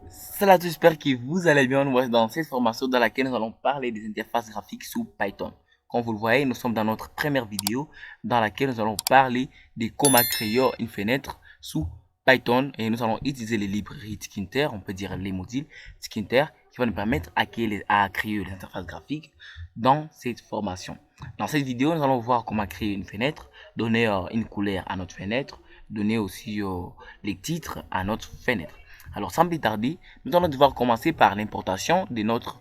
Salut à tous, j'espère que vous allez bien. Nous voici dans cette formation dans laquelle nous allons parler des interfaces graphiques sous Python. Comme vous le voyez, nous sommes dans notre première vidéo dans laquelle nous allons parler de comment créer une fenêtre sous Python et nous allons utiliser les librairies Tkinter, on peut dire les modules Tkinter qui vont nous permettre à créer les interfaces graphiques dans cette formation. Dans cette vidéo, nous allons voir comment créer une fenêtre, donner une couleur à notre fenêtre, donner aussi les titres à notre fenêtre. Alors sans plus tarder, nous allons devoir commencer par l'importation de notre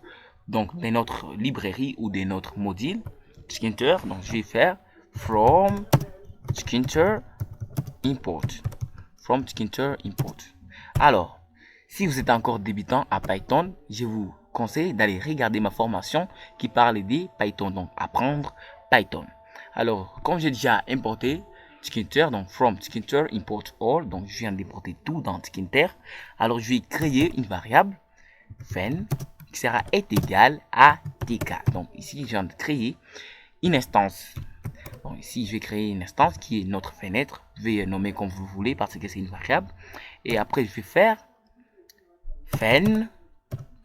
librairie ou de notre module Tkinter. Donc je vais faire from Tkinter import. From Tkinter import. Alors, si vous êtes encore débutant à Python, je vous conseille d'aller regarder ma formation qui parle de Python, donc apprendre Python. Alors, comme j'ai déjà importé Tkinter, donc from Tkinter import all, donc je viens d'importer tout dans Tkinter. Alors, je vais créer une variable fen qui sera égale à tk. Donc ici, je viens de créer une instance. Donc ici, je vais créer une instance qui est notre fenêtre. Vous pouvez nommer comme vous voulez parce que c'est une variable. Et après, je vais faire fen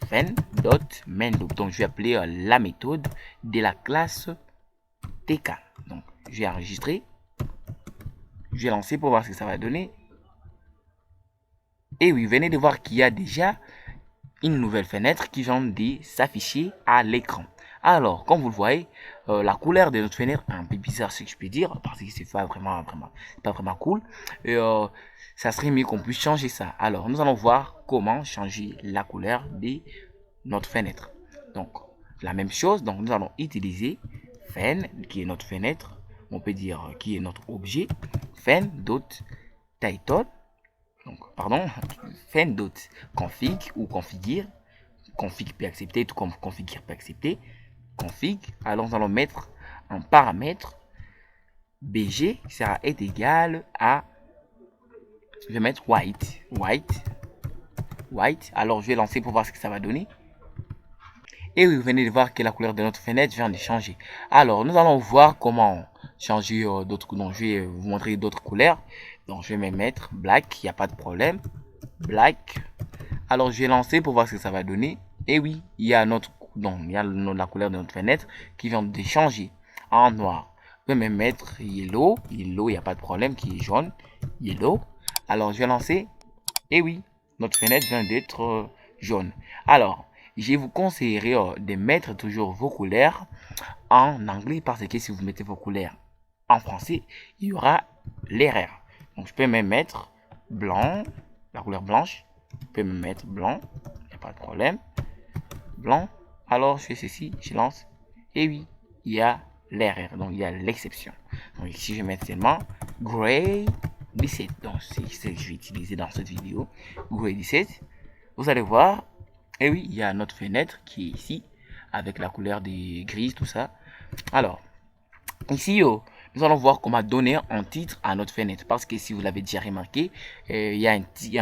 fen.main.loop. Donc je vais appeler la méthode de la classe tk. Donc je vais enregistrer. Je vais lancer pour voir ce que ça va donner. Et oui, venez de voir qu'il y a déjà une nouvelle fenêtre qui vient de s'afficher à l'écran. Alors, comme vous le voyez, la couleur de notre fenêtre est un peu bizarre, si je peux dire, parce que c'est pas vraiment cool. Et ça serait mieux qu'on puisse changer ça. Alors, nous allons voir comment changer la couleur de notre fenêtre. Donc, la même chose, donc nous allons utiliser fen, qui est notre fenêtre, on peut dire qui est notre objet, fen.title, donc, pardon, fen.config ou configure, config peut accepter, tout comme configure peut accepter, config, alors nous allons mettre un paramètre bg qui sera égal à, je vais mettre white, alors je vais lancer pour voir ce que ça va donner. Et vous venez de voir que la couleur de notre fenêtre vient de changer. Alors, nous allons voir comment changer d'autres. Donc, je vais vous montrer d'autres couleurs. Donc, je vais me mettre black, il n'y a pas de problème. Black. Alors, je vais lancer pour voir ce que ça va donner. Et oui, il y a la couleur de notre fenêtre qui vient de changer en noir. Je vais me mettre yellow, il n'y a pas de problème, qui est jaune, yellow. Alors, je vais lancer. Et oui, notre fenêtre vient d'être jaune. Alors, je vous conseillerais de mettre toujours vos couleurs en anglais parce que si vous mettez vos couleurs en français, il y aura l'erreur. Donc, je peux même mettre blanc, la couleur blanche. Je peux me mettre blanc, il n'y a pas de problème. Blanc. Alors, je fais ceci, je lance. Et oui, il y a l'erreur, donc il y a l'exception. Donc, ici, je vais mettre seulement gray 17. Donc, c'est ce que je vais utiliser dans cette vidéo. Gray 17. Vous allez voir, et oui, il y a notre fenêtre qui est ici, avec la couleur des grises, tout ça. Alors, ici, nous allons voir comment donner un titre à notre fenêtre. Parce que si vous l'avez déjà remarqué, il y a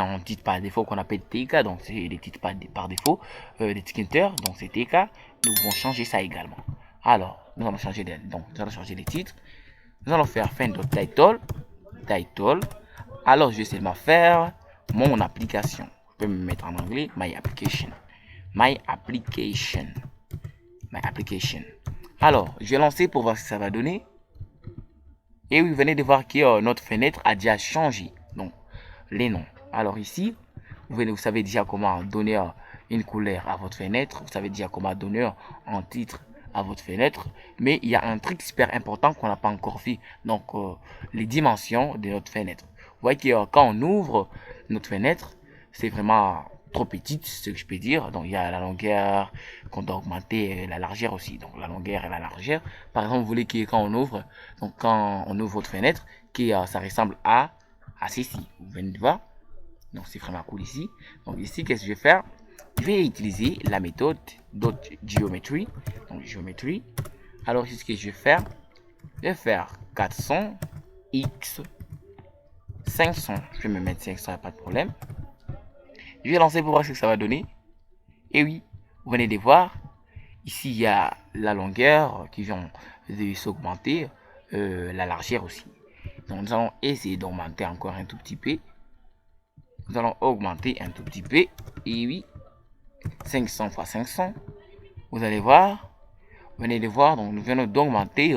un titre par défaut qu'on appelle TK. Donc, c'est les titres par défaut des Tkinter. Donc, c'est TK. Nous pouvons changer ça également. Alors, nous allons changer les titres. Nous allons faire title. Alors, je vais seulement faire mon application. Je peux me mettre en anglais, my application. Alors, je vais lancer pour voir ce que ça va donner. Et vous venez de voir que notre fenêtre a déjà changé. Donc, les noms. Alors ici, vous savez déjà comment donner une couleur à votre fenêtre. Vous savez déjà comment donner un titre à votre fenêtre. Mais il y a un truc super important qu'on n'a pas encore fait. Donc, les dimensions de notre fenêtre. Vous voyez que quand on ouvre notre fenêtre, c'est vraiment trop petite, ce que je peux dire. Donc, il y a la longueur qu'on doit augmenter et la largeur aussi. Donc, la longueur et la largeur. Par exemple, vous voulez que quand on ouvre votre fenêtre, que ça ressemble à ceci. Vous venez de voir. Donc, c'est vraiment cool ici. Donc, ici, qu'est-ce que je vais faire? Je vais utiliser la méthode .geometry. Donc, géométrie. Alors, ici, ce que je vais faire, 400 x 500. Je vais me mettre 500, pas de problème. Je vais lancer pour voir ce que ça va donner. Et oui, vous venez de voir, ici il y a la longueur qui vient de s'augmenter, la largeur aussi. Donc nous allons essayer d'augmenter encore un tout petit peu. nous allons augmenter un tout petit peu. Et oui, 500 x 500. Vous allez voir, vous venez de voir, donc nous venons d'augmenter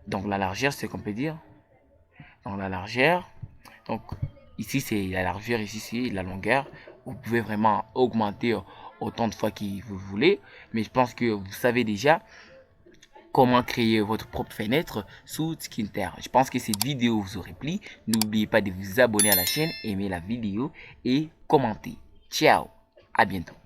donc la largeur, c'est qu'on peut dire. Donc la largeur, donc ici c'est la largeur, ici c'est la longueur. Vous pouvez vraiment augmenter autant de fois que vous voulez, mais je pense que vous savez déjà comment créer votre propre fenêtre sous Tkinter. Je pense que cette vidéo vous aurait plu. N'oubliez pas de vous abonner à la chaîne, aimer la vidéo et commenter. Ciao, à bientôt.